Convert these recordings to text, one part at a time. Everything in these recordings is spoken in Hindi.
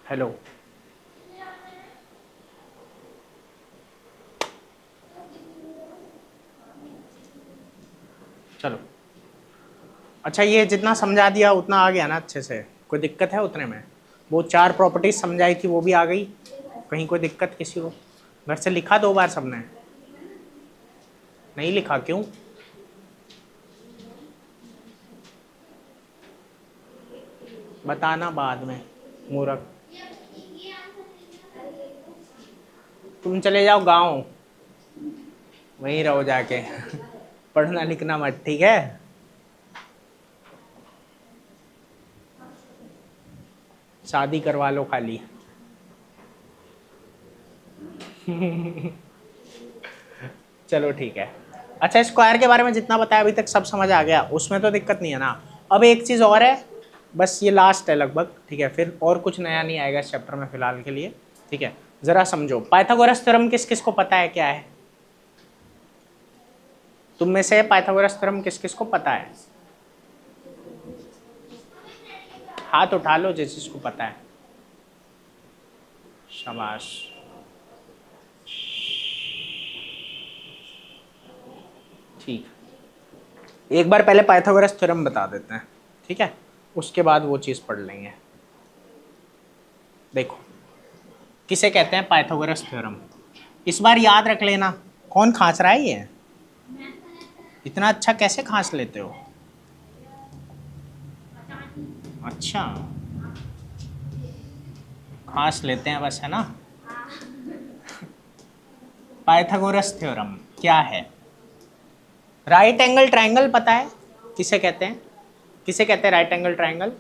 हेलो। चलो, अच्छा ये जितना समझा दिया उतना आ गया ना अच्छे से? कोई दिक्कत है उतने में? वो 4 प्रॉपर्टीज समझाई थी वो भी आ गई? कहीं कोई दिक्कत किसी को? घर से लिखा 2 बार सबने? नहीं लिखा क्यों? बताना बाद में, मूर्ख। तुम चले जाओ गांव, वहीं रहो जाके। पढ़ना लिखना मत, ठीक है? शादी करवा लो खाली। चलो ठीक है। अच्छा, स्क्वायर के बारे में जितना बताया अभी तक सब समझ आ गया, उसमें तो दिक्कत नहीं है ना? अब एक चीज़ और है, बस ये लास्ट है लगभग, ठीक है? फिर और कुछ नया नहीं आएगा इस चैप्टर में फिलहाल के लिए, ठीक है? जरा समझो, पाइथागोरस थ्योरम किस किस को पता है क्या है? तुम में से पाइथागोरस थ्योरम किस किस को पता है? हाथ उठा लो जिस जिसको पता है। शाबाश। ठीक, एक बार पहले पाइथागोरस थ्योरम बता देते हैं, ठीक है? उसके बाद वो चीज़ पढ़ लेंगे। देखो, किसे कहते हैं पाइथागोरस थ्योरम? इस बार याद रख लेना। कौन खांस रहा है ये? इतना अच्छा कैसे खांस लेते हो? अच्छा, खांस लेते हैं बस, है ना? पाइथागोरस थ्योरम क्या है? राइट एंगल ट्रायंगल पता है किसे कहते हैं? किसे कहते हैं राइट एंगल ट्रायंगल?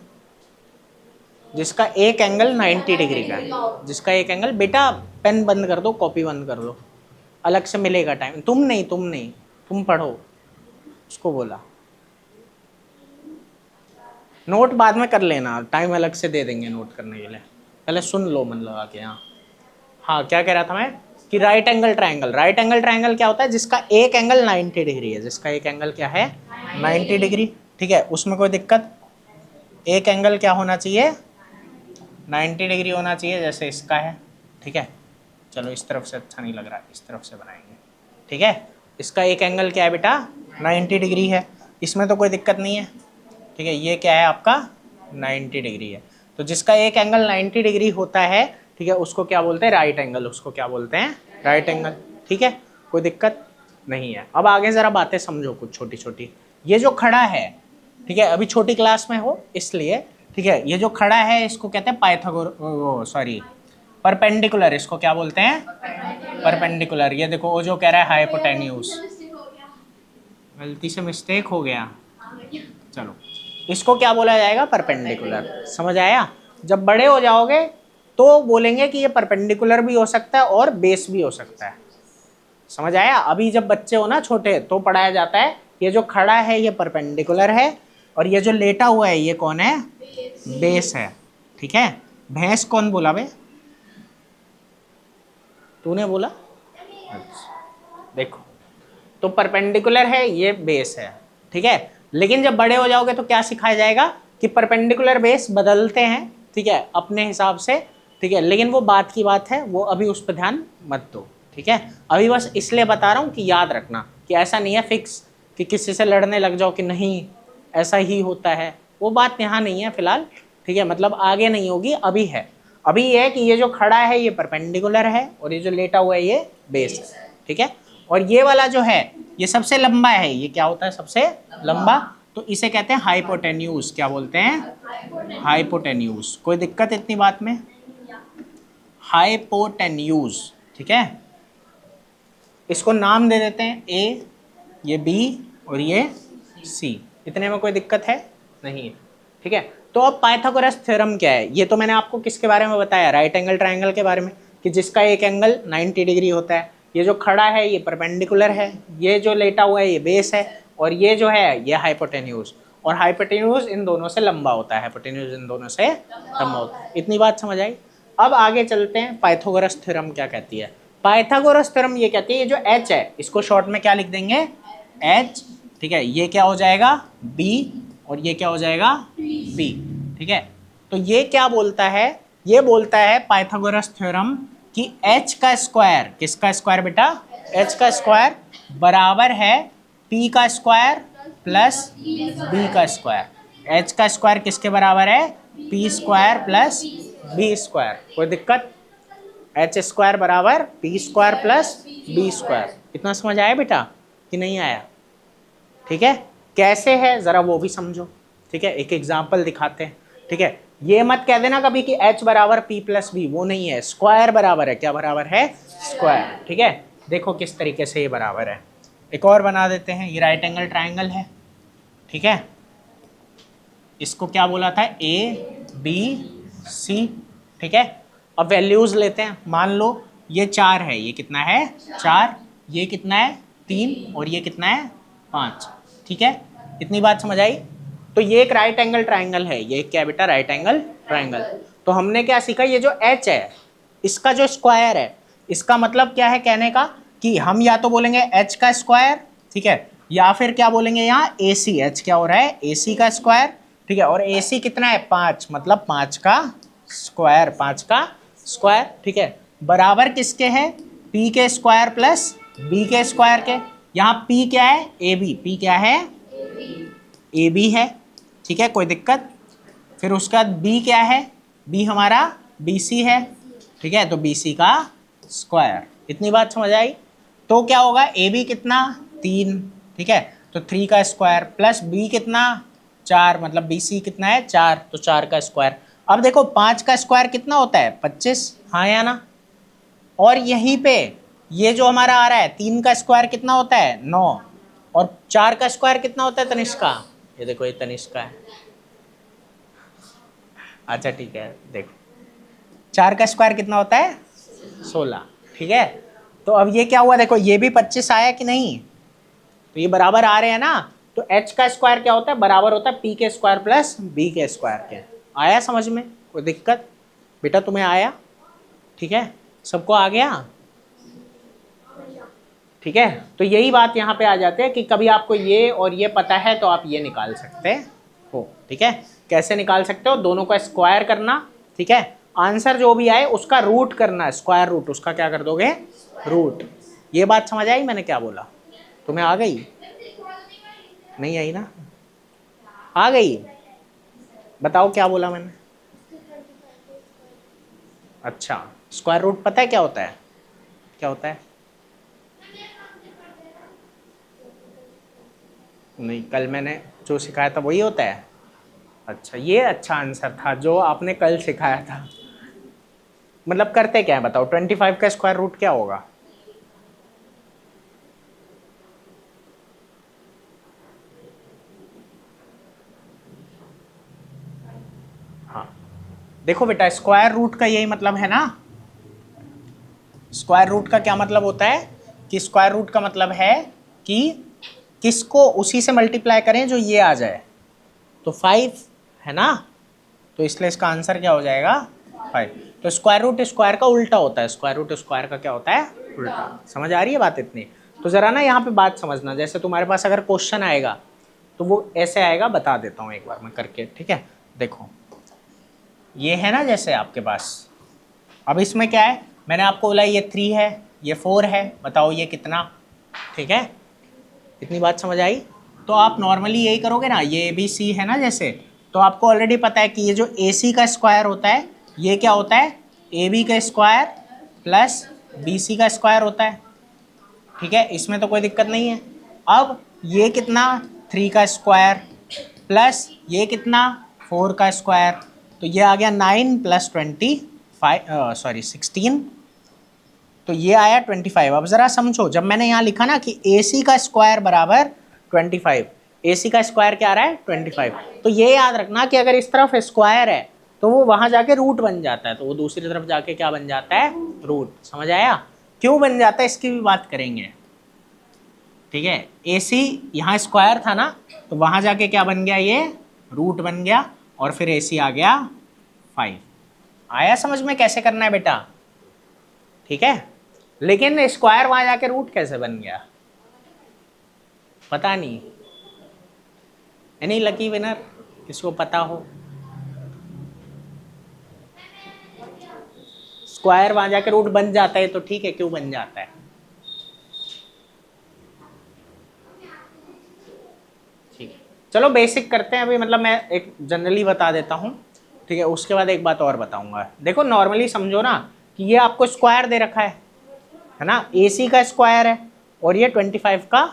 जिसका एक एंगल 90 डिग्री का है। जिसका एक एंगल, बेटा पेन बंद कर दो, कॉपी बंद कर दो, अलग से मिलेगा टाइम। तुम नहीं, तुम नहीं, तुम पढ़ो। उसको बोला नोट बाद में कर लेना, टाइम अलग से दे देंगे नोट करने के लिए, पहले सुन लो मन लगा के। हाँ हाँ, क्या कह रहा था मैं? कि right angle triangle, right angle triangle क्या होता है? जिसका एक एंगल 90 डिग्री है। जिसका एक एंगल क्या है? 90 डिग्री, ठीक है? उसमें कोई दिक्कत? एक एंगल क्या होना चाहिए? 90 डिग्री होना चाहिए, जैसे इसका है, ठीक है? चलो इस तरफ से अच्छा नहीं लग रहा, इस तरफ से बनाएंगे, ठीक है? इसका एक एंगल क्या है बेटा? 90 डिग्री है, इसमें तो कोई दिक्कत नहीं है, ठीक है? ये क्या है आपका? 90 डिग्री है। तो जिसका एक एंगल 90 डिग्री होता है, ठीक है, उसको क्या बोलते हैं? Right angle. उसको क्या बोलते हैं? राइट एंगल, ठीक है? कोई दिक्कत नहीं है। अब आगे जरा बातें समझो कुछ छोटी छोटी। ये जो खड़ा है, ठीक है, अभी छोटी क्लास में हो इसलिए, ठीक है? ये जो खड़ा है इसको कहते हैं पाइथागोर, सॉरी, परपेंडिकुलर। इसको क्या बोलते हैं? परपेंडिकुलर। ये देखो, वो जो कह रहा है हाइपोटेन्यूज, गलती से मिस्टेक हो गया। चलो, इसको क्या बोला जाएगा? परपेंडिकुलर। समझ आया? जब बड़े हो जाओगे तो बोलेंगे कि ये परपेंडिकुलर भी हो सकता है और बेस भी हो सकता है। समझ आया? अभी जब बच्चे हो ना छोटे, तो पढ़ाया जाता है ये जो खड़ा है ये परपेंडिकुलर है, और ये जो लेटा हुआ है ये कौन है? बेस है, ठीक है? भैंस कौन बोला बे? तूने बोला? अच्छा, देखो, तो परपेंडिकुलर है, ये बेस है, ठीक है? लेकिन जब बड़े हो जाओगे तो क्या सिखाया जाएगा? कि परपेंडिकुलर बेस बदलते हैं, ठीक है, अपने हिसाब से, ठीक है? लेकिन वो बात की बात है, वो अभी उस पर ध्यान मत दो, ठीक है? अभी बस इसलिए बता रहा हूँ कि याद रखना कि ऐसा नहीं है फिक्स कि किसी से लड़ने लग जाओ कि नहीं ऐसा ही होता है, वो बात यहाँ नहीं है फिलहाल, ठीक है? मतलब आगे नहीं होगी, अभी है। अभी ये है कि ये जो खड़ा है ये परपेंडिकुलर है, और ये जो लेटा हुआ है ये बेस है, ठीक है? और ये वाला जो है ये सबसे लंबा है। ये क्या होता है? सबसे लंबा। तो इसे कहते हैं हाइपोटेन्यूज। क्या बोलते हैं? हाइपोटेन्यूज। कोई दिक्कत इतनी बात में? हाइपोटेन्यूज, ठीक है? इसको नाम दे देते हैं ए, ये बी और ये सी। इतने में कोई दिक्कत है? नहीं है, ठीक है? तो अब पाइथागोरस थ्योरम क्या है? ये तो मैंने आपको किसके बारे में बताया? राइट एंगल ट्रायंगल के बारे में, कि जिसका एक एंगल 90 डिग्री होता है। ये जो खड़ा है ये परपेंडिकुलर है, ये जो लेटा हुआ है ये बेस है, और ये जो है ये हाइपोटेन्यूज। और हाइपोटेन्यूज इन दोनों से लंबा होता है, हाइपोटेन्यूज इन दोनों से लंबा होता है। इतनी बात समझ आई? अब आगे चलते हैं, पाइथागोरस थ्योरम क्या कहती है? पाइथागोरस थ्योरम ये कहती है, ये जो h है इसको शॉर्ट में क्या लिख देंगे? h, ठीक है? ये क्या हो जाएगा? b, और ये क्या हो जाएगा? b, ठीक है? तो ये क्या बोलता है? ये बोलता है पाइथागोरस थ्योरम कि h का स्क्वायर, किसका स्क्वायर बेटा, h का स्क्वायर बराबर है p का स्क्वायर प्लस b का स्क्वायर। h का स्क्वायर किसके बराबर है, p square plus b square. कोई दिक्कत, एच स्क्वायर बराबर P square plus B square. इतना समझ आया बेटा कि नहीं आया? ठीक है, कैसे है जरा वो भी समझो। ठीक है, एक एग्जांपल दिखाते हैं। ठीक है, ये मत कह देना कभी कि h बराबर p प्लस बी, वो नहीं है, स्क्वायर बराबर है, क्या बराबर है, स्क्वायर। ठीक है, देखो किस तरीके से ये बराबर है। एक और बना देते हैं, ये राइट एंगल ट्राइंगल है। ठीक है, इसको क्या बोला था, ए बी सी। ठीक है, अब वैल्यूज लेते हैं। मान लो ये 4 है, ये कितना है 4, ये कितना है 3 और ये कितना है 5। ठीक है, इतनी बात समझ आई? तो ये एक राइट एंगल ट्राइंगल है, ये क्या बेटा, राइट एंगल ट्राइंगल। तो हमने क्या सीखा, ये जो h है इसका जो स्क्वायर है, इसका मतलब क्या है कहने का कि हम या तो बोलेंगे h का स्क्वायर, ठीक है, या फिर क्या बोलेंगे यहाँ AC, h क्या हो रहा है AC का स्क्वायर। ठीक है, और AC कितना है 5, मतलब 5 का स्क्वायर, 5 का स्क्वायर। ठीक है, बराबर किसके है, P के स्क्वायर प्लस B के स्क्वायर के। यहाँ P क्या है, AB, P क्या है AB है। ठीक है, कोई दिक्कत? फिर उसका B क्या है, B हमारा BC है। ठीक है, तो BC का स्क्वायर। इतनी बात समझ आई? तो क्या होगा, AB कितना 3, ठीक है, तो 3 का स्क्वायर प्लस B कितना 4, मतलब BC कितना है 4, तो 4 का स्क्वायर। अब देखो 5 का स्क्वायर कितना होता है 25, हाँ या ना? और यहीं पे ये जो हमारा आ रहा है 3 का स्क्वायर कितना होता है 9, और 4 का स्क्वायर कितना होता है तनिष्क का, ये देखो ये तनिष्क का है। अच्छा ठीक है, देखो 4 का स्क्वायर कितना होता है 16। ठीक है, तो अब ये क्या हुआ, देखो ये भी 25 आया कि नहीं, तो ये बराबर आ रहे हैं ना। तो h का स्क्वायर क्या होता है, बराबर होता है p के स्क्वायर प्लस b के स्क्वायर के। आया समझ में, कोई दिक्कत बेटा, तुम्हें आया? ठीक है, सबको आ गया? ठीक है, तो यही बात यहाँ पे आ जाती है कि कभी आपको ये और ये पता है तो आप ये निकाल सकते हो। ठीक है, कैसे निकाल सकते हो, दोनों का स्क्वायर करना। ठीक है, आंसर जो भी आए उसका रूट करना, स्क्वायर रूट, उसका क्या कर दोगे, रूट। ये बात समझ आई मैंने क्या बोला, तुम्हें आ गई? नहीं आई ना? आ गई? बताओ क्या बोला मैंने? अच्छा, स्क्वायर रूट पता है क्या होता है, क्या होता है? नहीं, कल मैंने जो सिखाया था वही होता है। अच्छा, ये अच्छा आंसर था जो आपने कल सिखाया था। मतलब करते क्या है बताओ, 25 का स्क्वायर रूट क्या होगा? हाँ, देखो बेटा स्क्वायर रूट का यही मतलब है ना। स्क्वायर रूट का क्या मतलब होता है कि स्क्वायर रूट का मतलब है कि किसको उसी से मल्टीप्लाई करें जो ये आ जाए। तो 5 है ना, तो इसलिए इसका आंसर क्या हो जाएगा 5। तो स्क्वायर रूट स्क्वायर का उल्टा होता है, स्क्वायर रूट स्क्वायर का क्या होता है, उल्टा। समझ आ रही है बात इतनी? तो जरा ना यहाँ पे बात समझना, जैसे तुम्हारे पास अगर क्वेश्चन आएगा तो वो ऐसे आएगा, बता देता हूँ एक बार मैं करके। ठीक है, देखो ये है ना जैसे आपके पास, अब इसमें क्या है, मैंने आपको बोला ये 3 है, ये 4 है, बताओ ये कितना। ठीक है, इतनी बात समझ आई? तो आप नॉर्मली यही करोगे ना, ये बी सी है ना जैसे, तो आपको ऑलरेडी पता है कि ये जो ए सी का स्क्वायर होता है ये क्या होता है, ए बी का स्क्वायर प्लस बी सी का स्क्वायर होता है। ठीक है, इसमें तो कोई दिक्कत नहीं है। अब ये कितना 3 का स्क्वायर प्लस ये कितना 4 का स्क्वायर, तो ये आ गया 9 प्लस 25, सॉरी 16, तो ये आया 25। अब जरा समझो, जब मैंने यहाँ लिखा ना कि ए सी का स्क्वायर बराबर 25, ए सी का स्क्वायर क्या आ रहा है 25, तो ये याद रखना कि अगर इस तरफ स्क्वायर है तो वो वहां जाके रूट बन जाता है, तो वो दूसरी तरफ जाके क्या बन जाता है, रूट। समझ आया क्यों बन जाता है, इसकी भी बात करेंगे। ठीक है, ए सी यहाँ स्क्वायर था ना, तो वहां जाके क्या बन गया, ये रूट बन गया, और फिर ए सी आ गया 5। आया समझ में कैसे करना है बेटा? ठीक है, लेकिन स्क्वायर वहां जाके रूट कैसे बन गया पता नहीं। एनी लकी विनर, किसको पता हो? स्क्वायर वहां जाके रूट बन जाता है तो ठीक है, क्यों बन जाता है? ठीक है, चलो बेसिक करते हैं अभी, मतलब मैं एक जनरली बता देता हूँ, ठीक है, उसके बाद एक बात और बताऊंगा। देखो नॉर्मली समझो ना कि ये आपको स्क्वायर दे रखा है ना, AC का स्क्वायर है और ये 25 का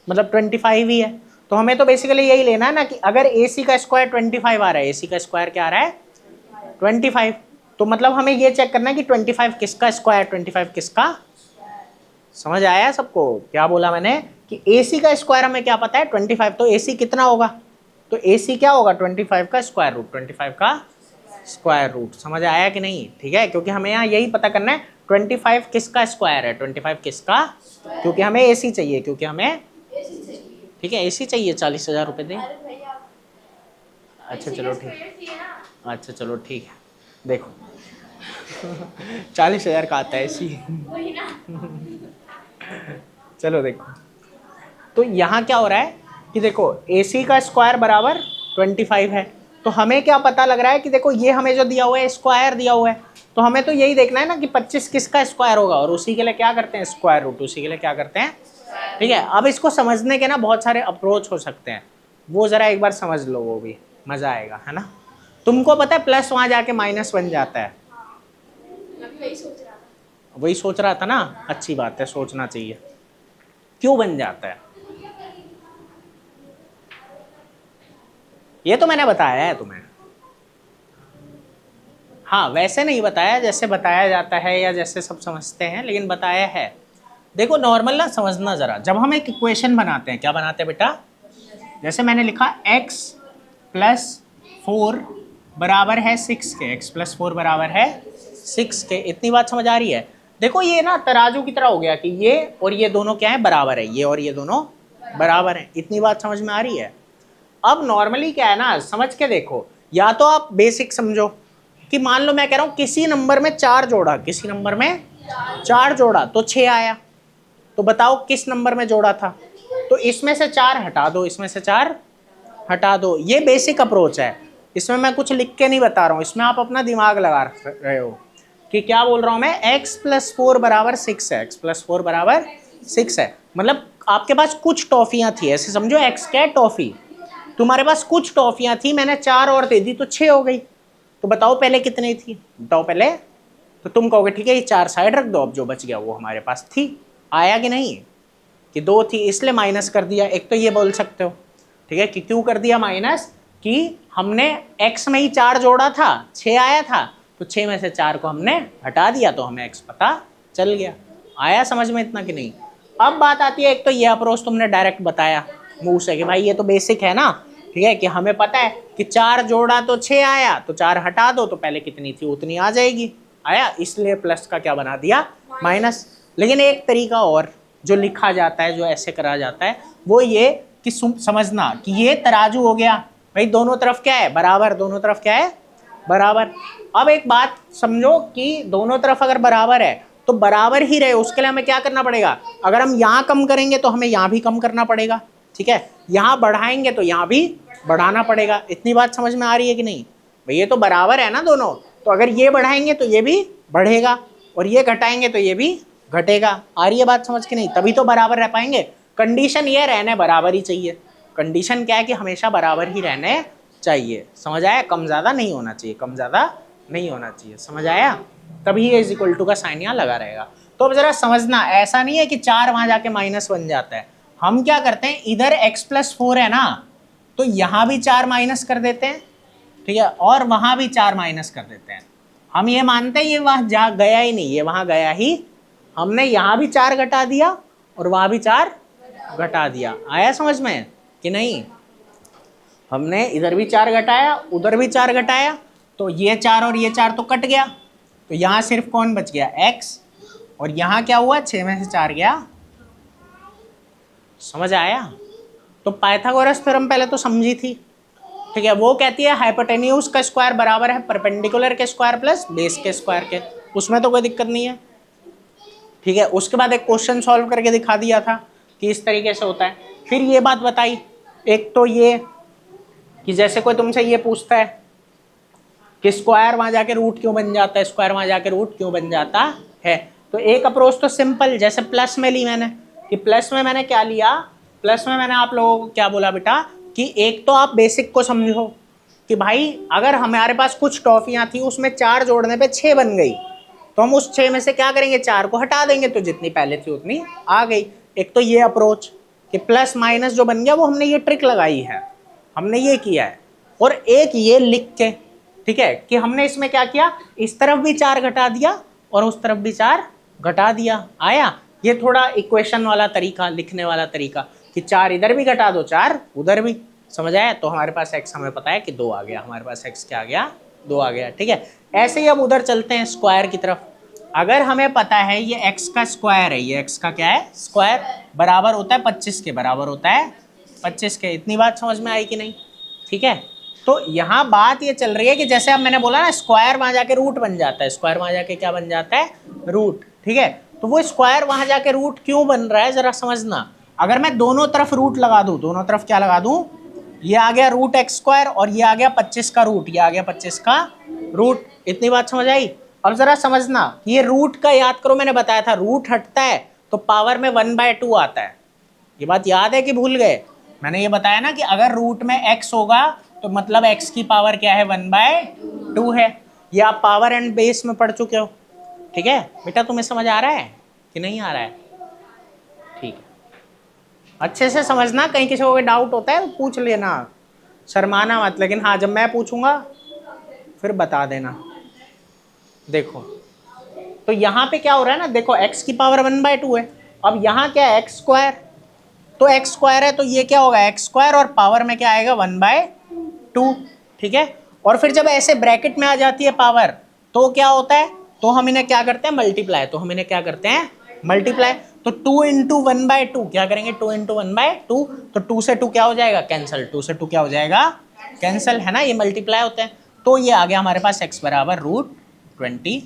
मतलब 25 ही है, तो हमें तो बेसिकली यही लेना है ना कि अगर AC का स्क्वायर 25 आ रहा है, AC का स्क्वायर क्या आ रहा है 25, तो मतलब हमें ये चेक करना है कि 25 किसका स्क्वायर, 25 किसका। समझ आया सबको क्या बोला मैंने कि AC का स्क्वायर हमें क्या पता है 25, तो AC कितना होगा, तो AC क्या होगा 25 का स्क्वायर रूट, 25 का स्क्वायर रूट। समझ आया कि नहीं? ठीक है, क्योंकि हमें यहाँ यही पता करना है 25 किसका स्क्वायर है, 25 किसका, क्योंकि हमें AC चाहिए, क्योंकि हमें ठीक है AC चाहिए। 40,000 रुपये दें। अच्छा चलो ठीक, अच्छा चलो ठीक है, देखो 40,000 का आता है AC। चलो देखो, तो यहाँ क्या हो रहा है कि देखो AC का स्क्वायर बराबर 25 है, तो हमें क्या पता लग रहा है कि देखो ये हमें जो दिया हुआ है स्क्वायर दिया हुआ है, तो हमें तो यही देखना है ना कि 25 किसका स्क्वायर होगा, और उसी के लिए क्या करते हैं स्क्वायर रूट, उसी के लिए क्या करते हैं। ठीक है, अब इसको समझने के ना बहुत सारे अप्रोच हो सकते हैं, वो जरा एक बार समझ लो, वो भी मजा आएगा, है ना। तुमको पता है प्लस वहां जाके माइनस बन जाता है, वही सोच रहा था ना, अच्छी बात है, सोचना चाहिए। क्यों बन जाता है ये तो मैंने बताया है तुम्हें, हाँ वैसे नहीं बताया जैसे बताया जाता है या जैसे सब समझते हैं, लेकिन बताया है। देखो नॉर्मल ना समझना जरा, जब हम एक इक्वेशन बनाते हैं, क्या बनाते हैं बेटा, जैसे मैंने लिखा x प्लस 4 बराबर है 6 के, x प्लस 4 बराबर है 6 के, इतनी बात समझ आ रही है। देखो ये ना तराजू की तरह हो गया कि ये और ये दोनों क्या है बराबर है, ये और ये दोनों बराबर है, इतनी बात समझ में आ रही है। अब नॉर्मली क्या है ना, समझ के देखो, या तो आप बेसिक समझो कि मान लो मैं कह रहा हूं किसी नंबर में 4 जोड़ा, किसी नंबर में 4 जोड़ा तो 6 आया, तो बताओ किस नंबर में जोड़ा था, तो इसमें से 4 हटा दो, इसमें से 4 हटा दो। ये बेसिक अप्रोच है, इसमें मैं कुछ लिख के नहीं बता रहा हूं, इसमें आप अपना दिमाग लगा रहे हो कि क्या बोल रहा हूं मैं, x प्लस 4 बराबर 6 है, x प्लस 4 बराबर 6 है, मतलब आपके पास कुछ टॉफियां थी, ऐसे समझो x क्या है टॉफी, तुम्हारे पास कुछ टॉफियां थी, मैंने 4 और दे दी तो 6 हो गई, तो बताओ पहले कितनी थी, बताओ पहले, तो तुम कहोगे ठीक है ये 4 साइड रख दो, अब जो बच गया वो हमारे पास थी, आया कि नहीं, कि 2 थी इसलिए माइनस कर दिया। एक तो ये बोल सकते हो, ठीक है, कि क्यों कर दिया माइनस, कि हमने x में ही 4 जोड़ा था, 6 आया था, तो 6 में से 4 को हमने हटा दिया तो हमें x पता चल गया। आया समझ में इतना कि नहीं? अब बात आती है, एक तो ये अप्रोच तुमने डायरेक्ट बताया मुंह से कि भाई ये तो बेसिक है ना, ठीक है, कि हमें पता है कि 4 जोड़ा तो 6 आया, तो 4 हटा दो तो पहले कितनी थी उतनी आ जाएगी, आया, इसलिए प्लस का क्या बना दिया माइनस। लेकिन एक तरीका और जो लिखा जाता है, जो ऐसे करा जाता है, वो ये कि समझना कि ये तराजू हो गया भाई, दोनों तरफ क्या है बराबर, दोनों तरफ क्या है बराबर। अब एक बात समझो कि दोनों तरफ अगर बराबर है तो बराबर ही रहे, उसके लिए हमें क्या करना पड़ेगा, अगर हम यहाँ कम करेंगे तो हमें यहाँ भी कम करना पड़ेगा, ठीक है, यहाँ बढ़ाएंगे तो यहाँ भी बढ़ाना पड़ेगा। इतनी बात समझ में आ रही है कि नहीं भाई, ये तो बराबर है ना दोनों, तो अगर ये बढ़ाएंगे तो ये भी बढ़ेगा और ये घटाएंगे तो ये भी घटेगा। आ रही है बात समझ के नहीं? तभी तो बराबर रह पाएंगे। कंडीशन ये रहने बराबर ही चाहिए, कंडीशन क्या है कि हमेशा बराबर ही रहने चाहिए। समझ आया? कम ज़्यादा नहीं होना चाहिए, कम ज़्यादा नहीं होना चाहिए। समझ आया? तभी ये इज इक्वल टू का साइन यहाँ लगा रहेगा। तो अब जरा समझना, ऐसा नहीं है कि 4 वहाँ जाके माइनस बन जाता है। हम क्या करते हैं, इधर x प्लस 4 है ना, तो यहाँ भी 4 माइनस कर देते हैं, ठीक है, और वहाँ भी 4 माइनस कर देते हैं। हम ये मानते हैं ये वहाँ जा गया ही नहीं, ये वहाँ गया ही, हमने यहाँ भी 4 घटा दिया और वहाँ भी 4 घटा दिया। आया समझ में कि नहीं? हमने इधर भी 4 घटाया, उधर भी 4 घटाया, तो ये 4 और ये 4 तो कट गया, तो यहाँ सिर्फ कौन बच गया, x, और यहाँ क्या हुआ, 6 में से 4 गया। समझ आया? तो पाइथागोरस थ्योरम पहले तो समझी थी, ठीक है, वो कहती है हाइपोटेन्यूज का स्क्वायर बराबर है परपेंडिकुलर के स्क्वायर प्लस बेस के स्क्वायर के, उसमें तो कोई दिक्कत नहीं है, ठीक है। उसके बाद एक क्वेश्चन सॉल्व करके दिखा दिया था कि इस तरीके से होता है। फिर ये बात बताई, एक तो ये कि जैसे कोई तुमसे ये पूछता है कि स्क्वायर वहां जाके रूट क्यों बन जाता है, स्क्वायर वहां जाके रूट क्यों बन जाता है। तो एक अप्रोच तो सिंपल, जैसे प्लस में ली मैंने, कि प्लस में मैंने क्या लिया, प्लस में मैंने आप लोगों को क्या बोला बेटा, कि एक तो आप बेसिक को समझो कि भाई अगर हमारे पास कुछ टॉफियां थी उसमें 4 जोड़ने पे 6 बन गई, तो हम उस 6 में से क्या करेंगे, 4 को हटा देंगे, तो जितनी पहले थी उतनी आ गई। एक तो ये अप्रोच कि प्लस माइनस जो बन गया वो हमने ये ट्रिक लगाई है, हमने ये किया है। और एक ये लिख के, ठीक है, कि हमने इसमें क्या किया, इस तरफ भी 4 घटा दिया और उस तरफ भी 4 घटा दिया। आया, ये थोड़ा इक्वेशन वाला तरीका, लिखने वाला तरीका, कि 4 इधर भी घटा दो 4 उधर भी। समझ आया। तो हमारे पास x हमें पता है कि 2 आ गया, हमारे पास x क्या आ गया, 2 आ गया। ठीक है, ऐसे ही अब उधर चलते हैं स्क्वायर की तरफ। अगर हमें पता है ये x का स्क्वायर है, ये x का क्या है, स्क्वायर, बराबर होता है 25 के, बराबर होता है 25 के। इतनी बात समझ में आई कि नहीं। ठीक है, तो यहाँ बात ये चल रही है कि जैसे अब मैंने बोला ना, स्क्वायर वहां जाके रूट बन जाता है, स्क्वायर वहां जाके क्या बन जाता है, रूट। ठीक है, तो वो स्क्वायर वहां जाके रूट क्यों बन रहा है जरा समझना। अगर मैं दोनों तरफ रूट लगा दूं, दोनों तरफ क्या लगा दूं, ये आ गया रूट एक्स स्क्वायर और ये आ गया 25 का रूट, ये आ गया 25 का रूट। इतनी बात समझ आई। और जरा समझना, ये रूट का याद करो, मैंने बताया था रूट हटता है तो पावर में 1/2 आता है। ये बात याद है कि भूल गए। मैंने ये बताया ना कि अगर रूट में x होगा तो मतलब x की पावर क्या है, 1/2 है। ये आप पावर एंड बेस में पढ़ चुके हो। ठीक है बेटा, तुम्हें समझ आ रहा है कि नहीं आ रहा है। ठीक है, अच्छे से समझना, कहीं किसी को डाउट होता है तो पूछ लेना, शर्माना मत। लेकिन हाँ, जब मैं पूछूंगा फिर बता देना। देखो, तो यहाँ पे क्या हो रहा है ना, देखो x की पावर 1/2 है। अब यहाँ क्या है, x स्क्वायर, तो x स्क्वायर है तो ये क्या होगा, x स्क्वायर, और पावर में क्या आएगा, 1/2। ठीक है, और फिर जब ऐसे ब्रैकेट में आ जाती है पावर, तो क्या होता है, तो हम इन्हें क्या करते हैं, मल्टीप्लाई। तो हम इन्हें क्या करते हैं, मल्टीप्लाई। तो 2 × 1/2 क्या करेंगे, 2 × 1/2, तो 2 से 2 क्या हो जाएगा, कैंसिल, 2 से 2 क्या हो जाएगा, कैंसिल, है ना, ये मल्टीप्लाई होते हैं। तो ये आ गया हमारे पास x बराबर √25।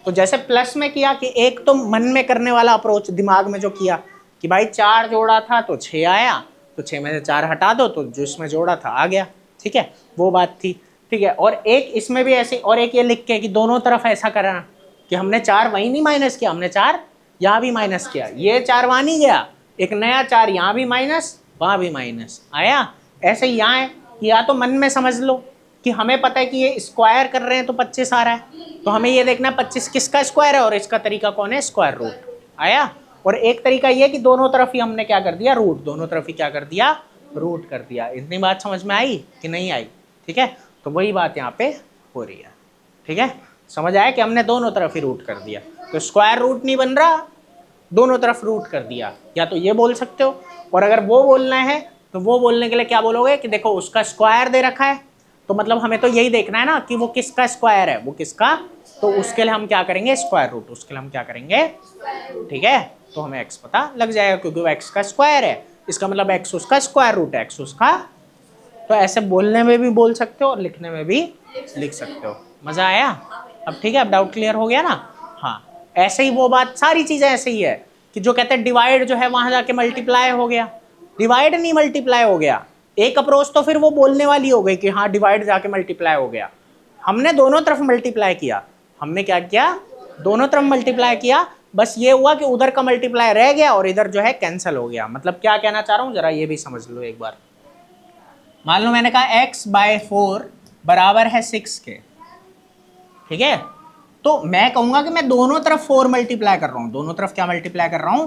तो जैसे प्लस में किया कि एक तो मन में करने वाला अप्रोच, दिमाग में जो किया कि भाई 4 जोड़ा था तो 6 आया, तो 6 में से 4 हटा दो तो जो इसमें जोड़ा था आ गया। ठीक है, वो बात थी। ठीक है, और एक इसमें भी ऐसे, और एक ये लिख के कि दोनों तरफ ऐसा करना कि हमने 4 वहीं नहीं माइनस किया, हमने 4 यहाँ भी माइनस किया, ये 4 वहाँ नहीं गया, एक नया 4 यहाँ भी माइनस वहाँ भी माइनस आया। ऐसे ही यहाँ है, या तो मन में समझ लो कि हमें पता है कि ये स्क्वायर कर रहे हैं तो 25 आ रहा है, तो हमें ये देखना 25 किसका स्क्वायर है, और इसका तरीका कौन है, स्क्वायर रूट। आया। और एक तरीका ये कि दोनों तरफ ही हमने क्या कर दिया, रूट, दोनों तरफ ही क्या कर दिया, रूट कर दिया। इतनी बात समझ में आई कि नहीं आई। ठीक है, तो वही बात यहाँ पे हो रही है। ठीक है, समझ आया कि हमने दोनों तरफ ही रूट कर दिया, तो स्क्वायर रूट नहीं बन रहा, दोनों तरफ रूट कर दिया, या तो ये बोल सकते हो। और अगर वो बोलना है तो वो बोलने के लिए क्या बोलोगे कि देखो उसका स्क्वायर दे रखा है, तो मतलब हमें तो यही देखना है ना कि वो किसका स्क्वायर है, वो किसका, तो उसके लिए हम क्या करेंगे, स्क्वायर रूट, उसके लिए हम क्या करेंगे। ठीक है, तो हमें x पता लग जाएगा क्योंकि वो x का स्क्वायर है, इसका मतलब x उसका स्क्वायर रूट है, x उसका। तो ऐसे बोलने में भी बोल सकते हो और लिखने में भी लिख सकते हो। मजा आया। अब ठीक है, अब डाउट क्लियर हो गया ना। हाँ, ऐसे ही वो बात, सारी चीजें ऐसे ही है कि जो कहते हैं डिवाइड जो है वहां जाके मल्टीप्लाई हो गया, डिवाइड नहीं मल्टीप्लाई हो गया। एक अप्रोच तो फिर वो बोलने वाली हो गई कि हाँ डिवाइड जाके मल्टीप्लाई हो गया, हमने दोनों तरफ मल्टीप्लाई किया। हमने क्या किया, दोनों तरफ मल्टीप्लाई किया, बस ये हुआ कि उधर का मल्टीप्लाई रह गया और इधर जो है कैंसिल हो गया। मतलब क्या कहना चाह रहा हूँ जरा ये भी समझ लो एक बार। मान लो मैंने कहा x/4 बराबर है 6 के। ठीक है, तो मैं कहूंगा कि मैं दोनों तरफ 4 मल्टीप्लाई कर रहा हूं, दोनों तरफ क्या मल्टीप्लाई कर रहा हूं,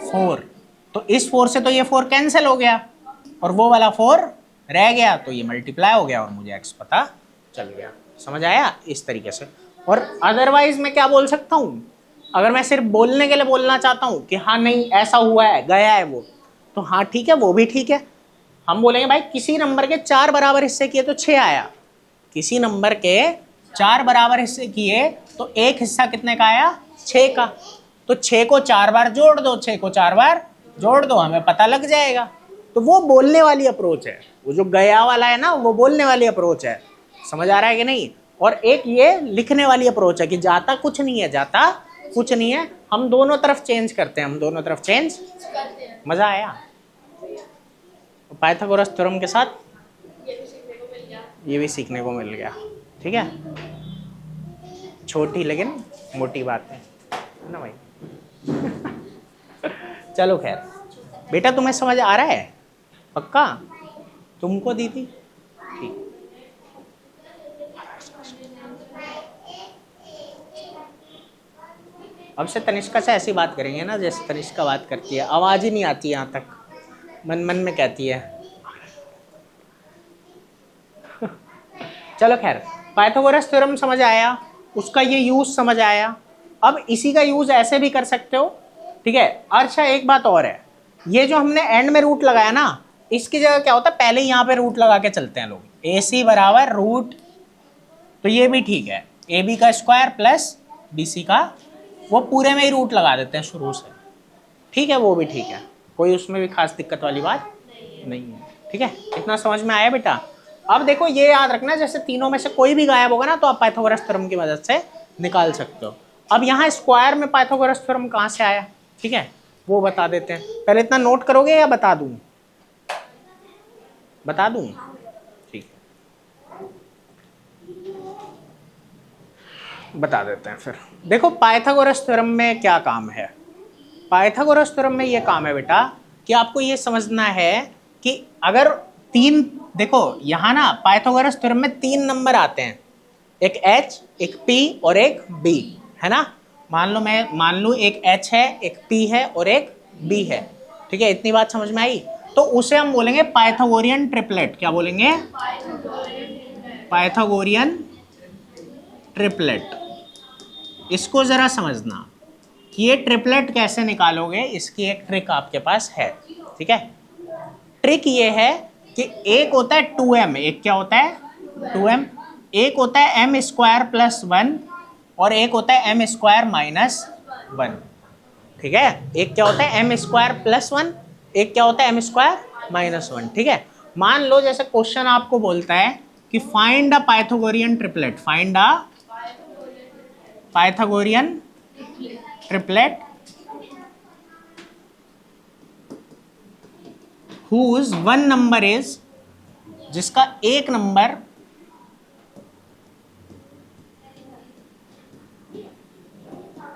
4। तो इस 4 से तो ये 4 कैंसिल हो गया और वो वाला 4 रह गया, तो ये मल्टीप्लाई हो गया और मुझे x पता चल गया। समझ आया, इस तरीके से। और अदरवाइज मैं क्या बोल सकता हूँ, अगर मैं सिर्फ बोलने के लिए बोलना चाहता हूँ कि हाँ नहीं ऐसा हुआ है, गया है वो, तो हाँ ठीक है, वो भी ठीक है। हम बोलेंगे भाई किसी नंबर के 4 बराबर हिस्से किए तो 6 आया, किसी नंबर के 4 बराबर हिस्से किए तो एक हिस्सा कितने का आया, 6 का। तो 6 को 4 बार जोड़ दो, 6 को 4 बार जोड़ दो, हमें पता लग जाएगा। तो वो बोलने वाली अप्रोच है, वो जो गया वाला है ना वो बोलने वाली अप्रोच है। समझ आ रहा है कि नहीं। और एक ये लिखने वाली अप्रोच है कि जाता कुछ नहीं है, जाता कुछ नहीं है, हम दोनों तरफ चेंज करते हैं, हम दोनों तरफ चेंज। मजा आया। पाइथागोरस थ्योरम के साथ ये भी सीखने को मिल गया। ठीक। ठीक है, छोटी लेकिन मोटी बात है ना भाई। चलो खैर, बेटा तुम्हें समझ आ रहा है पक्का? तुमको दी थी ठीक। अब से तनिष्का से ऐसी बात करेंगे ना जैसे तनिष्का बात करती है, आवाज ही नहीं आती यहाँ तक, मन मन में कहती है। चलो खैर, पाइथागोरस थ्योरम समझ आया, उसका ये यूज समझ आया। अब इसी का यूज ऐसे भी कर सकते हो, ठीक है। अच्छा एक बात और है, ये जो हमने एंड में रूट लगाया ना, इसकी जगह क्या होता है, पहले यहाँ पे रूट लगा के चलते हैं लोग, AC बराबर रूट, तो ये भी ठीक है, AB का स्क्वायर प्लस BC का, वो पूरे में ही रूट लगा देते हैं शुरू से, ठीक है, वो भी ठीक है, कोई उसमें भी खास दिक्कत वाली बात नहीं है, ठीक है। इतना समझ में आया बेटा? अब देखो ये याद रखना, जैसे तीनों में से कोई भी गायब होगा ना तो आप पाइथागोरस थ्योरम की मदद से निकाल सकते हो। अब यहाँ स्क्वायर में पाइथागोरस थ्योरम कहाँ से आया, ठीक है, वो बता देते हैं। पहले इतना नोट करोगे या बता दूं? बता दूं, ठीक है, बता देते हैं फिर। देखो पाइथागोरस थ्योरम में क्या काम है, पाइथागोरस थ्योरम में ये काम है बेटा कि आपको ये समझना है कि अगर तीन, देखो यहाँ ना पाइथागोरस थ्योरम में 3 नंबर आते हैं, एक H, एक P और एक B, है ना। मान लो एक H है, एक P है और एक B है, ठीक है, इतनी बात समझ में आई। तो उसे हम बोलेंगे पाइथागोरियन ट्रिपलेट। क्या बोलेंगे? Pythagorean triplet. इसको जरा समझना कि ये ट्रिपलेट कैसे निकालोगे, इसकी एक ट्रिक आपके पास है, ठीक है। ट्रिक ये है कि एक होता है 2m, एक क्या होता है 2m, एक होता है m स्क्वायर प्लस 1 और एक होता है m स्क्वायर माइनस 1, ठीक है। एक क्या होता है m स्क्वायर प्लस 1, एक क्या होता है m स्क्वायर माइनस 1, ठीक है। मान लो जैसे क्वेश्चन आपको बोलता है कि find a Pythagorean triplet, find a Pythagorean triplet whose one number is, जिसका एक नंबर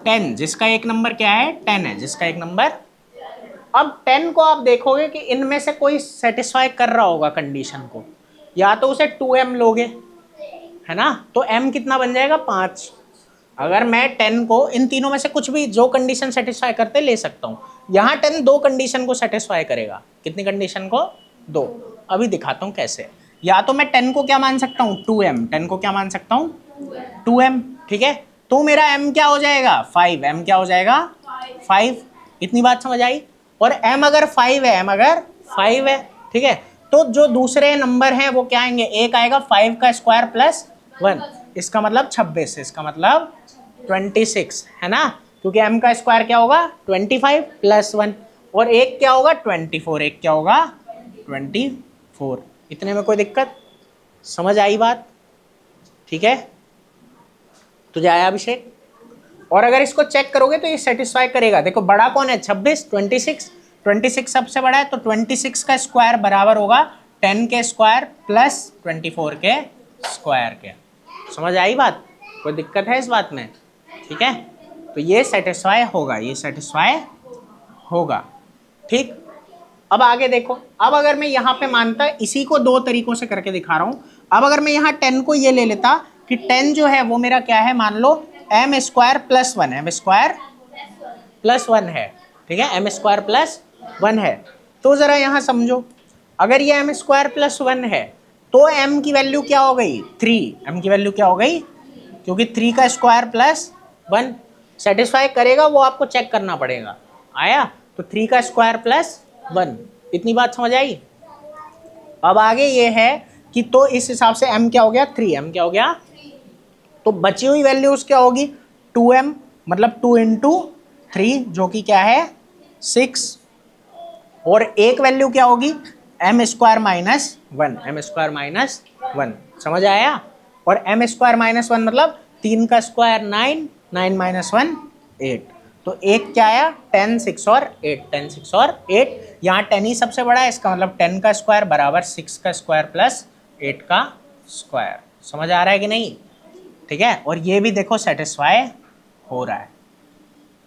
10, जिसका एक नंबर क्या है 10 है, जिसका एक नंबर। अब 10 को आप देखोगे कि इनमें से कोई सेटिस्फाई कर रहा होगा कंडीशन को, या तो उसे 2m लोगे, है ना, तो m कितना बन जाएगा 5। अगर मैं 10 को इन तीनों में से कुछ भी जो कंडीशन सेटिस्फाई करते ले सकता हूँ। यहाँ 10 दो कंडीशन को सेटिस्फाई करेगा, कितनी कंडीशन को? 2। अभी दिखाता हूँ कैसे। या तो मैं 10 को क्या मान सकता हूँ 2m, 10 को क्या मान सकता हूँ 2m, ठीक है। तो मेरा m क्या हो जाएगा 5, m क्या हो जाएगा 5। इतनी बात समझ आई? और m अगर 5 है, m अगर 5 है, ठीक है, तो जो दूसरे नंबर हैं वो क्या आएंगे, एक आएगा 5 का स्क्वायर प्लस 1, इसका मतलब 26, इसका मतलब 26, है ना, क्योंकि m का स्क्वायर क्या होगा 25 प्लस 1, और एक क्या होगा 24, एक क्या होगा 24। इतने में कोई दिक्कत? समझ आई बात? ठीक है, तो जाए अभिषेक। और अगर इसको चेक करोगे तो ये सेटिस्फाई करेगा। देखो बड़ा कौन है 26, 26 सबसे बड़ा है, तो 26 का स्क्वायर बराबर होगा 10 के स्क्वायर प्लस 24 के स्क्वायर के। समझ आई बात? कोई दिक्कत है इस बात में? ठीक है, तो ये सेटिस्फाई होगा, ये सेटिस्फाई होगा, ठीक। अब आगे देखो, अब अगर मैं यहाँ पे मानता, इसी को दो तरीकों से करके दिखा रहा हूँ। अब अगर मैं यहाँ 10 को ये ले लेता कि 10 जो है वो मेरा क्या है, मान लो m square plus 1, m square plus 1 है, ठीक है, m स्क्वायर प्लस 1 है। तो जरा यहाँ समझो, अगर ये m स्क्वायर प्लस 1 है तो m की वैल्यू क्या हो गई 3, m की वैल्यू क्या हो गई, क्योंकि 3 का स्क्वायर प्लस 1 सेटिस्फाई करेगा, वो आपको चेक करना पड़ेगा। आया? तो 3 का स्क्वायर प्लस 1, इतनी बात समझ आई? अब आगे ये है कि तो इस हिसाब से m क्या हो गया 3, m क्या हो गया, तो बची हुई वैल्यूज क्या होगी 2m, मतलब 2 इंटू 3 जो कि क्या है 6, और एक वैल्यू क्या होगी m square minus 1, m square minus 1। समझ आया? और m स्क्वायर माइनस 1 मतलब 3 का स्क्वायर 9, 9 माइनस 1 8, तो एक क्या आया 10, 6 और 8, 10, 6 और 8। यहाँ 10 ही सबसे बड़ा है, इसका मतलब 10 का स्क्वायर बराबर 6 का स्क्वायर प्लस 8 का स्क्वायर। समझ आ रहा है कि नहीं? ठीक है, और ये भी देखो सेटिस्फाई हो रहा है।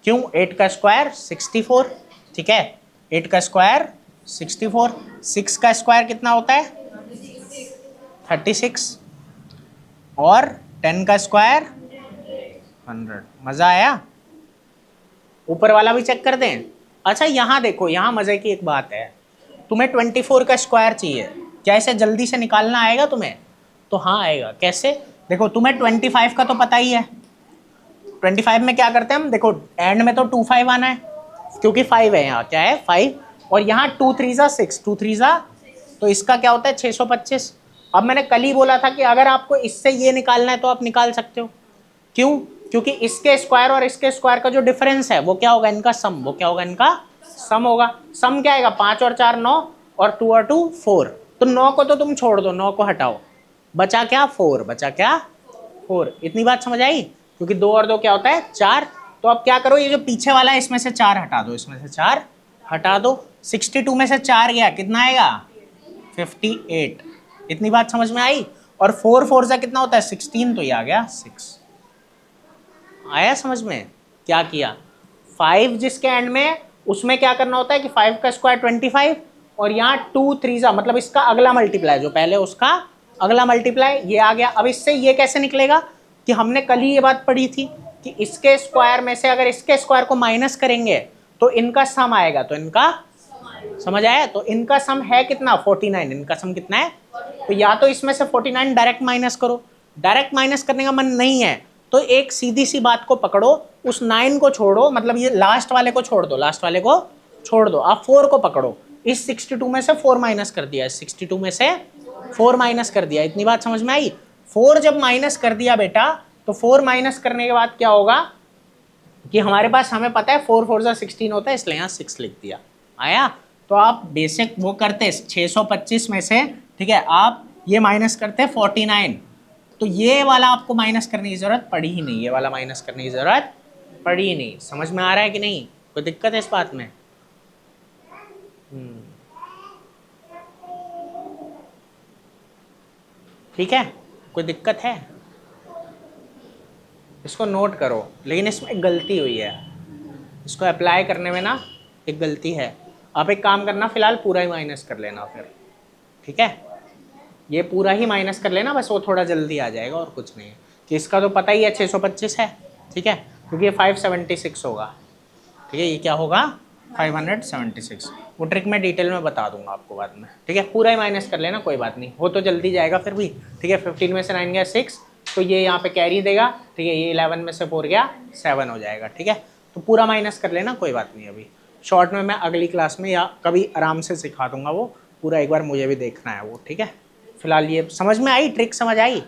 क्यों? 8 का स्क्वायर 64, ठीक है, 8 का स्क्वायर 64, 6 का स्क्वायर कितना होता है? 36, और 10 का स्क्वायर 100। मजा आया? ऊपर वाला भी चेक कर दें। अच्छा यहाँ देखो, यहाँ मजे की एक बात है, तुम्हें 24 का स्क्वायर चाहिए, क्या इसे जल्दी से निकालना आएगा तुम्हें? तो हाँ आएगा। कैसे? देखो तुम्हें 25 का तो पता ही है, 25 में क्या करते हैं हम, देखो एंड में तो 25 आना है, क्योंकि 5 है यहाँ, क्या है 5, और यहाँ 2 3 जा 6, 2 3 जा, तो इसका क्या होता है 625। अब मैंने कल ही बोला था कि अगर आपको इससे ये निकालना है तो आप निकाल सकते हो। क्यों? क्योंकि इसके स्क्वायर और इसके स्क्वायर का जो डिफरेंस है वो क्या होगा? इनका सम। वो क्या होगा? इनका सम होगा। सम क्या आएगा? 5 और 4 9, और 2 और 2 4। तो 9 को तो तुम छोड़ दो, 9 को हटाओ, बचा क्या? 4। बचा क्या? 4। इतनी बात समझ आई? क्योंकि 2 और 2 क्या होता है? 4। तो अब क्या करो, ये जो पीछे वाला है इसमें से 4 हटा दो, इसमें से 4 हटा दो। 62 में से 4 गया, कितना आएगा? 58। इतनी बात समझ में आई? और 4 4 से कितना होता है? 16, तो ये आ गया 6। आया समझ में? क्या किया? 5 जिसके एंड में, उसमें क्या करना होता है कि 5 का स्क्वायर 25, और यहाँ 2 3 जा, मतलब इसका अगला मल्टीप्लाई, जो पहले उसका अगला मल्टीप्लाई, ये आ गया। अब इससे ये कैसे निकलेगा कि हमने कल ही ये बात पढ़ी थी कि इसके स्क्वायर में से अगर इसके स्क्वायर को माइनस करेंगे तो इनका सम आएगा। तो इनका, समझ आया? तो इनका सम है कितना? 49। इनका सम कितना है? तो या तो इसमें से 49 डायरेक्ट माइनस करो, डायरेक्ट माइनस करने का मन नहीं है तो एक सीधी सी बात को पकड़ो, उस 9 को छोड़ो, मतलब ये लास्ट वाले को छोड़ दो, लास्ट वाले को छोड़ दो, आप 4 को पकड़ो। इस 62 में से 4 माइनस कर दिया, इस 62 में से 4 माइनस कर दिया। इतनी बात समझ में आई? 4 जब माइनस कर दिया बेटा, तो 4 माइनस करने के बाद क्या होगा कि हमारे पास, हमें पता है 4 4 जा 16 होता है, इसलिए यहाँ 6 लिख दिया। आया? तो आप बेसिक वो करते 625 में से, ठीक है, आप ये माइनस करते 49, तो ये वाला आपको माइनस करने की जरूरत पड़ी ही नहीं, ये वाला माइनस करने की जरूरत पड़ी ही नहीं। समझ में आ रहा है कि नहीं? कोई दिक्कत है इस बात में? ठीक है, कोई दिक्कत है? इसको नोट करो, लेकिन इसमें एक गलती हुई है, इसको अप्लाई करने में ना एक गलती है। आप एक काम करना, फिलहाल पूरा ही माइनस कर लेना फिर, ठीक है, ये पूरा ही माइनस कर लेना, बस वो थोड़ा जल्दी आ जाएगा और कुछ नहीं है। कि इसका तो पता ही है 625 है, ठीक है, क्योंकि ये 576 होगा, ठीक है, ये क्या होगा? 576। वो ट्रिक मैं डिटेल में बता दूंगा आपको बाद में, ठीक है। पूरा ही माइनस कर लेना, कोई बात नहीं, हो तो जल्दी जाएगा फिर भी, ठीक है। 15 में से 9 गया 6, तो ये यहाँ पे कैरी देगा, ठीक है, ये 11 में से 4 गया 7 हो जाएगा, ठीक है। तो पूरा माइनस कर लेना, कोई बात नहीं। अभी शॉर्ट में मैं अगली क्लास में या कभी आराम से सिखा दूंगा वो पूरा, एक बार मुझे भी देखना है वो, ठीक है। फिलहाल ये समझ में आई, ट्रिक समझ आई?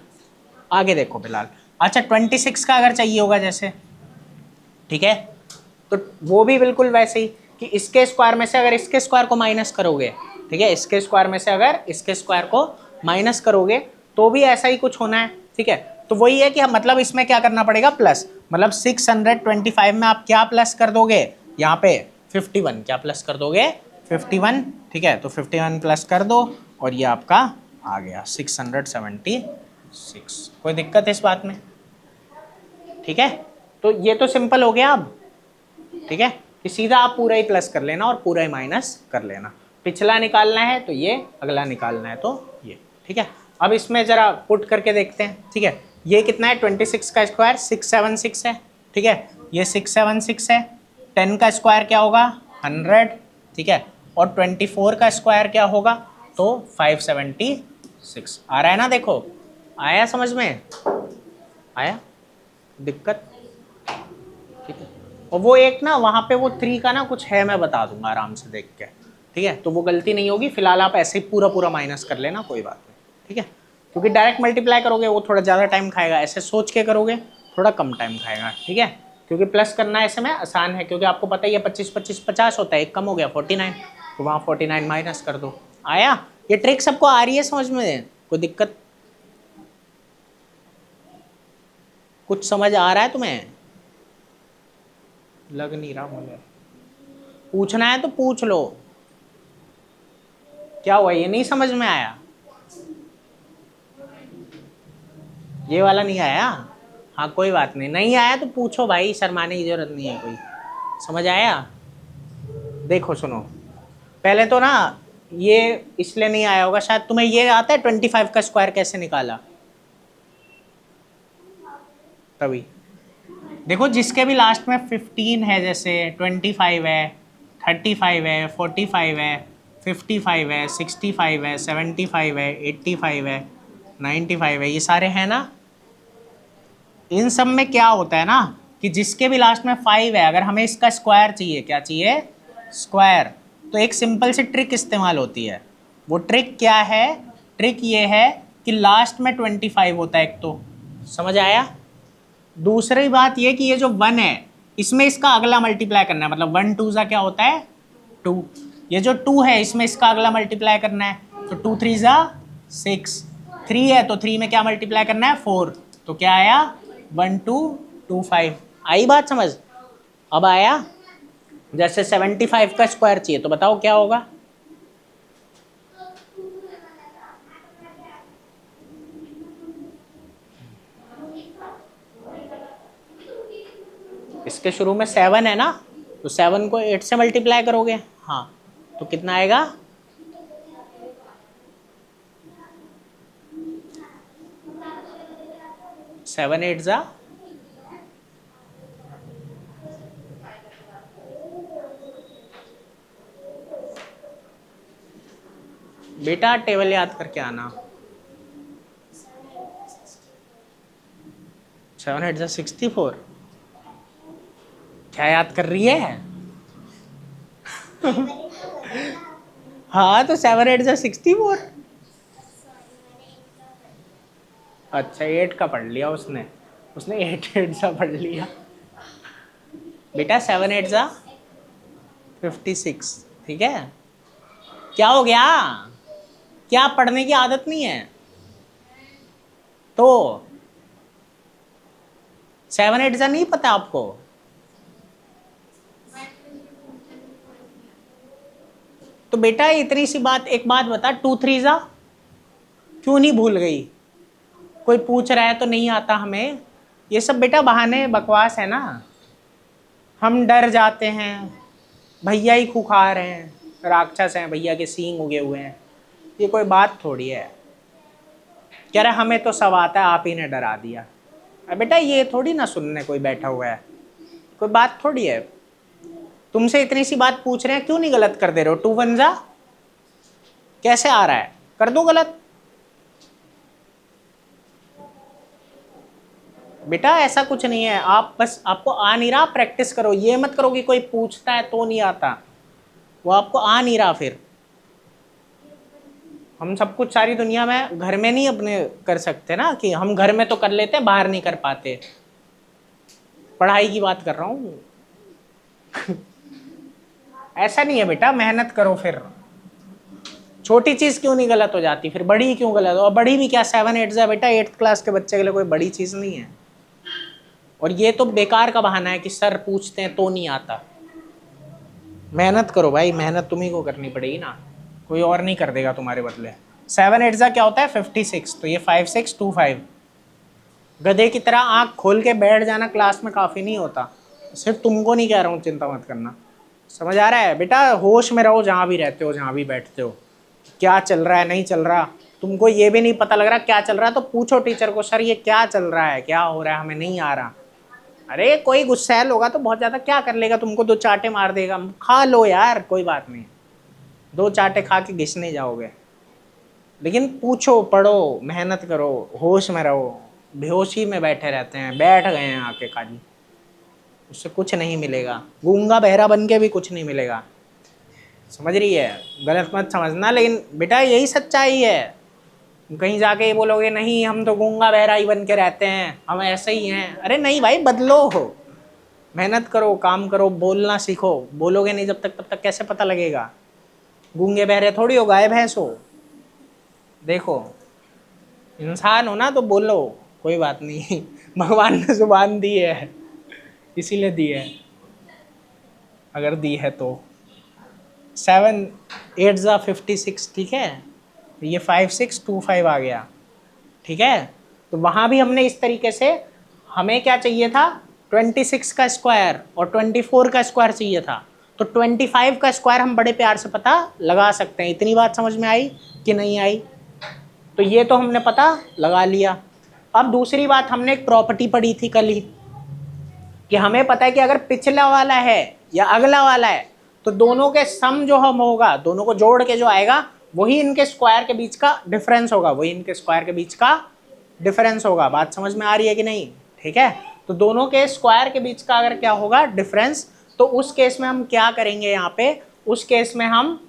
आगे देखो फिलहाल। अच्छा 26 का अगर चाहिए होगा जैसे, ठीक है, तो वो भी बिल्कुल वैसे ही कि इसके स्क्वायर में से अगर इसके स्क्वायर को माइनस करोगे, ठीक है, इसके स्क्वायर में से अगर इसके स्क्वायर को माइनस करोगे तो भी ऐसा ही कुछ होना है, ठीक है। तो वही है कि हम, मतलब इसमें क्या करना पड़ेगा? प्लस, मतलब 625 में आप क्या प्लस कर दोगे? यहाँ पे 51, क्या प्लस कर दोगे? 51, ठीक है। तो 51 प्लस कर दो और ये आपका आ गया 676। कोई दिक्कत है इस बात में? ठीक है, तो ये तो सिंपल हो गया अब, ठीक है, कि सीधा आप पूरा ही प्लस कर लेना और पूरा ही माइनस कर लेना। पिछला निकालना है तो ये, अगला निकालना है तो ये, ठीक है। अब इसमें जरा पुट करके देखते हैं, ठीक है। ये कितना है? 26 का स्क्वायर 676 है, ठीक है, ये 676 है। 10 का स्क्वायर क्या होगा? 100, ठीक है, और 24 का स्क्वायर क्या होगा? तो 576। आ रहा है ना? देखो आया समझ में? आया? दिक्कत? ठीक है। और वो एक ना वहाँ पे वो 3 का ना कुछ है, मैं बता दूंगा आराम से देख के, ठीक है, तो वो गलती नहीं होगी। फिलहाल आप ऐसे ही पूरा पूरा माइनस कर लेना, कोई बात नहीं, ठीक है। क्योंकि डायरेक्ट मल्टीप्लाई करोगे वो थोड़ा ज़्यादा टाइम खाएगा, ऐसे सोच के करोगे थोड़ा कम टाइम खाएगा, ठीक है। क्योंकि प्लस करना ऐसे में आसान है, क्योंकि आपको पता ही है 25 25 50 होता है, एक कम हो गया 49, तो वहाँ 49 माइनस कर दो। आया? ये ट्रिक सबको आ रही है समझ में? कोई दिक्कत? कुछ समझ आ रहा है तुम्हें? लग नहीं रहा मुझे। पूछना है तो पूछ लो, क्या हुआ? ये नहीं समझ में आया? ये वाला नहीं आया? हाँ कोई बात नहीं, नहीं आया तो पूछो भाई, शर्माने की जरूरत नहीं है कोई। समझ आया? देखो सुनो, पहले तो ना ये इसलिए नहीं आया होगा शायद, तुम्हें ये आता है 25 का स्क्वायर कैसे निकाला? तभी देखो, जिसके भी लास्ट में 15 है, जैसे 25 है, 35 है, 45 है, 55 है, 65 है, 75 है, 85 है, 95 है, ये सारे हैं ना। इन सब में क्या होता है ना कि जिसके भी लास्ट में 5 है, अगर हमें इसका स्क्वायर चाहिए, क्या चाहिए? स्क्वायर। तो एक सिंपल सी ट्रिक इस्तेमाल होती है। वो ट्रिक क्या है? ट्रिक ये है कि लास्ट में 25 होता है एक तो। समझ आया? दूसरी बात ये कि ये जो 1 है, इसमें इसका अगला मल्टीप्लाई करना है, मतलब 1 2 ज़ा क्या होता है? 2। ये जो 2 है, इसमें इसका अगला मल्टीप्लाई करना है, तो 2 3 ज़ा 6। 3 है तो 3 में क्या मल्टीप्लाई करना है? 4। तो क्या आया? 1 2 2 5। आई बात समझ? अब आया? जैसे 75 का स्क्वायर चाहिए, तो बताओ क्या होगा? इसके शुरू में 7 है ना, तो 7 को 8 से मल्टीप्लाई करोगे, हाँ, तो कितना आएगा? 7 8 ज़ा, बेटा टेबल याद करके आना। 7 8 ज़ा 64। क्या याद कर रही है? हाँ तो 7 8 ज़ा 64। अच्छा 8 का पढ़ लिया उसने, उसने 8 8 सा पढ़ लिया। बेटा 7 8 ज़ा 56, ठीक है? क्या हो गया? क्या पढ़ने की आदत नहीं है? तो 7 8 ज़ा नहीं पता आपको? तो बेटा इतनी सी बात, एक बात बता, 2 3 ज़ा क्यों नहीं भूल गई? कोई पूछ रहा है तो नहीं आता हमें, ये सब बेटा बहाने बकवास है ना। हम डर जाते हैं, भैया ही खुखार हैं, राक्षस हैं, भैया के सींग उगे हुए हैं, ये कोई बात थोड़ी है। कह रहा हमें तो सब आता है, आप ही ने डरा दिया। अब बेटा ये थोड़ी ना सुनने कोई बैठा हुआ है, कोई बात थोड़ी है। तुमसे इतनी सी बात पूछ रहे हैं, क्यों नहीं गलत कर दे रहे हो? 2 1 ज़ा कैसे आ रहा है? कर दो गलत। बेटा ऐसा कुछ नहीं है, आप बस, आपको आ नहीं रहा, प्रैक्टिस करो। ये मत करो कि कोई पूछता है तो नहीं आता, वो आपको आ नहीं रहा। फिर हम सब कुछ सारी दुनिया में घर में नहीं अपने कर सकते ना, कि हम घर में तो कर लेते हैं, बाहर नहीं कर पाते। पढ़ाई की बात कर रहा हूँ। ऐसा नहीं है बेटा, मेहनत करो। फिर छोटी चीज क्यों नहीं गलत हो जाती, फिर बड़ी क्यों गलत हो? और बड़ी भी क्या, 7 8 ज़ा बेटा 8th क्लास के बच्चे के लिए कोई बड़ी चीज नहीं है। और ये तो बेकार का बहाना है कि सर पूछते हैं तो नहीं आता। मेहनत करो भाई, मेहनत तुम्ही को करनी पड़ेगी ना, कोई और नहीं कर देगा तुम्हारे बदले। 7 8 ज़ा क्या होता है? 56। तो ये 5 6 2 5। गधे की तरह आंख खोल के बैठ जाना क्लास में काफ़ी नहीं होता। सिर्फ तुमको नहीं कह रहा हूँ, चिंता मत करना। समझ आ रहा है बेटा? होश में रहो जहाँ भी रहते हो, जहाँ भी बैठते हो। क्या चल रहा है, नहीं चल रहा, तुमको ये भी नहीं पता लग रहा क्या चल रहा है, तो पूछो टीचर को, सर ये क्या चल रहा है, क्या हो रहा है, हमें नहीं आ रहा। अरे कोई गुस्सैल होगा तो बहुत ज़्यादा क्या कर लेगा, तुमको 2 चाटे मार देगा, खा लो यार, कोई बात नहीं, 2 चाटे खा के घिसने जाओगे। लेकिन पूछो, पढ़ो, मेहनत करो, होश में रहो। बेहोशी में बैठे रहते हैं, बैठ गए हैं आके खाली, उससे कुछ नहीं मिलेगा। गूंगा बहरा बन के भी कुछ नहीं मिलेगा। समझ रही है? गलत मत समझना, लेकिन बेटा यही सच्चाई है। कहीं जाके ये बोलोगे नहीं हम तो गूंगा बहरा ही बन के रहते हैं, हम ऐसे ही हैं, अरे नहीं भाई, बदलो हो, मेहनत करो, काम करो, बोलना सीखो। बोलोगे नहीं जब तक, तब तक कैसे पता लगेगा? गूंगे बहरे थोड़ी हो, गाय भैंस हो। देखो, इंसान हो ना तो बोलो, कोई बात नहीं। भगवान ने जुबान दी है, इसीलिए दी है, अगर दी है तो। 7 8 ज़ा 56, ठीक है? ये 5 6 2 5 आ गया, ठीक है? तो वहाँ भी हमने इस तरीके से, हमें क्या चाहिए था 26 का स्क्वायर और 24 का स्क्वायर चाहिए था, तो 25 का स्क्वायर हम बड़े प्यार से पता लगा सकते हैं। इतनी बात समझ में आई कि नहीं आई? तो ये तो हमने पता लगा लिया। अब दूसरी बात, हमने एक प्रॉपर्टी पढ़ी थी कल ही कि हमें पता है कि अगर पिछला वाला है या अगला वाला है तो दोनों के सम जो हम होगा, दोनों को जोड़ के जो आएगा वही इनके स्क्वायर के बीच का डिफरेंस होगा, वही इनके स्क्वायर के बीच का डिफरेंस होगा। बात समझ में आ रही है कि नहीं? ठीक है, तो दोनों के स्क्वायर के बीच का अगर क्या होगा डिफरेंस, तो उस केस में हम क्या करेंगे यहाँ पे, उस केस में हम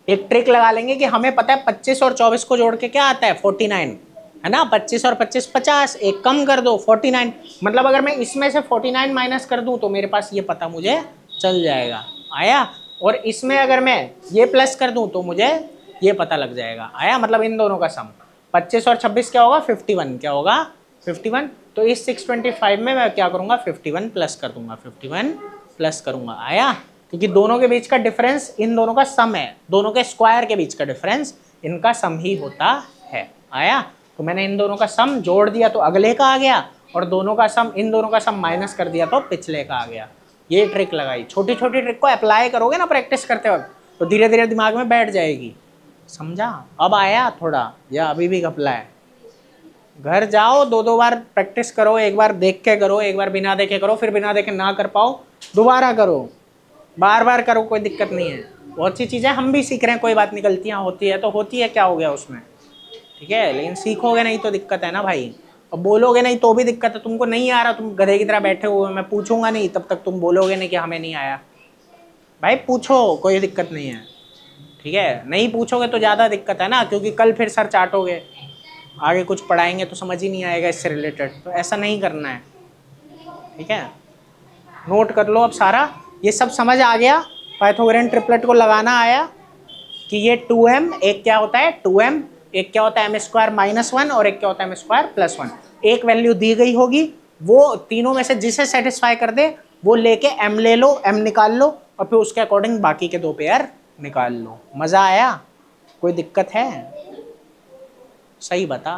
एक ट्रिक लगा लेंगे कि हमें पता है 25 और 24 को जोड़ के क्या आता है 49, है ना। 25 और 25 50, एक कम कर दो 49, मतलब अगर मैं इसमें से 49 माइनस कर दूं तो मेरे पास ये पता मुझे चल जाएगा, आया। और इसमें अगर मैं ये प्लस कर दूं तो मुझे ये पता लग जाएगा, आया। मतलब इन दोनों का सम 25 और 26 क्या होगा 51, क्या होगा 51। तो इस 625 में मैं क्या करूंगा 51 प्लस कर दूंगा, 51 प्लस करूंगा, आया। क्योंकि दोनों के बीच का डिफरेंस इन दोनों का सम है, दोनों के स्क्वायर के बीच का डिफरेंस इनका सम ही होता है, आया। तो मैंने इन दोनों का सम जोड़ दिया तो अगले का आ गया, और दोनों का सम, इन दोनों का सम माइनस कर दिया तो पिछले का आ गया। ये ट्रिक लगाई, छोटी छोटी ट्रिक को अप्लाई करोगे ना प्रैक्टिस करते वक्त तो धीरे धीरे दिमाग में बैठ जाएगी, समझा? अब आया थोड़ा या अभी भी घपला है? घर जाओ, दो दो बार प्रैक्टिस करो, एक बार देख के करो, एक बार बिना देखे करो, फिर बिना देखे ना कर पाओ दोबारा करो, बार बार करो, कोई दिक्कत नहीं है। बहुत सी चीज़ें हम भी सीख रहे हैं, कोई बात नहीं, गलतियाँ होती है तो होती है, क्या हो गया उसमें, ठीक है। लेकिन सीखोगे नहीं तो दिक्कत है ना भाई, और बोलोगे नहीं तो भी दिक्कत है। तुमको नहीं आ रहा, तुम गधे की तरह बैठे हुए, मैं पूछूंगा नहीं तब तक तुम बोलोगे नहीं कि हमें नहीं आया। भाई पूछो, कोई दिक्कत नहीं है, ठीक है। नहीं पूछोगे तो ज़्यादा दिक्कत है ना, क्योंकि कल फिर सर चाटोगे, आगे कुछ पढ़ाएंगे तो समझ ही नहीं आएगा इससे रिलेटेड, तो ऐसा नहीं करना है, ठीक है। नोट कर लो अब सारा, ये सब समझ आ गया। पाइथागोरियन ट्रिपलेट को लगाना आया कि ये 2m, एक क्या होता है 2m, एक क्या होता है m स्क्वायर माइनस 1, और एक क्या होता है m स्क्वायर प्लस 1। एक वैल्यू दी गई होगी, वो तीनों में से जिसे सेटिस्फाई कर दे वो लेके m ले लो, m निकाल लो, और फिर उसके अकॉर्डिंग बाकी के दो पेयर निकाल लो। मज़ा आया? कोई दिक्कत है? सही बता,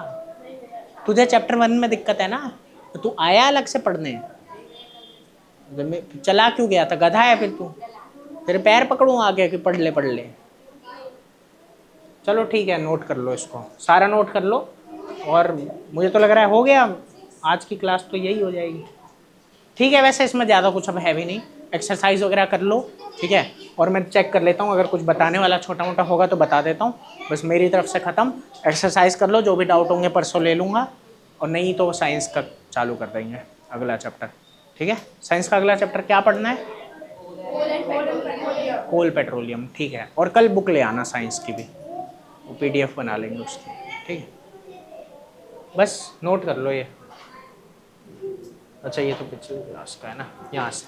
तुझे चैप्टर 1 में दिक्कत है ना, तो तू आया अलग से पढ़ने, चला क्यों गया था, गधा है फिर तू? तेरे पैर पकड़ूं आगे कि पढ़ ले पढ़ ले? चलो ठीक है, नोट कर लो इसको, सारा नोट कर लो। और मुझे तो लग रहा है हो गया, आज की क्लास तो यही हो जाएगी, ठीक है। वैसे इसमें ज़्यादा कुछ अब है भी नहीं, एक्सरसाइज वगैरह कर लो, ठीक है। और मैं चेक कर लेता हूँ, अगर कुछ बताने वाला छोटा मोटा होगा तो बता देता हूँ। बस मेरी तरफ से ख़त्म, एक्सरसाइज कर लो, जो भी डाउट होंगे परसों ले लूँगा, और नहीं तो साइंस का चालू कर देंगे अगला चैप्टर, ठीक है। साइंस का अगला चैप्टर क्या पढ़ना है? कोल पेट्रोलियम, ठीक है। और कल बुक ले आना साइंस की भी, वो PDF बना लेंगे उसकी, ठीक है। बस नोट कर लो ये। अच्छा ये तो पिछले क्लास का है ना, यहाँ से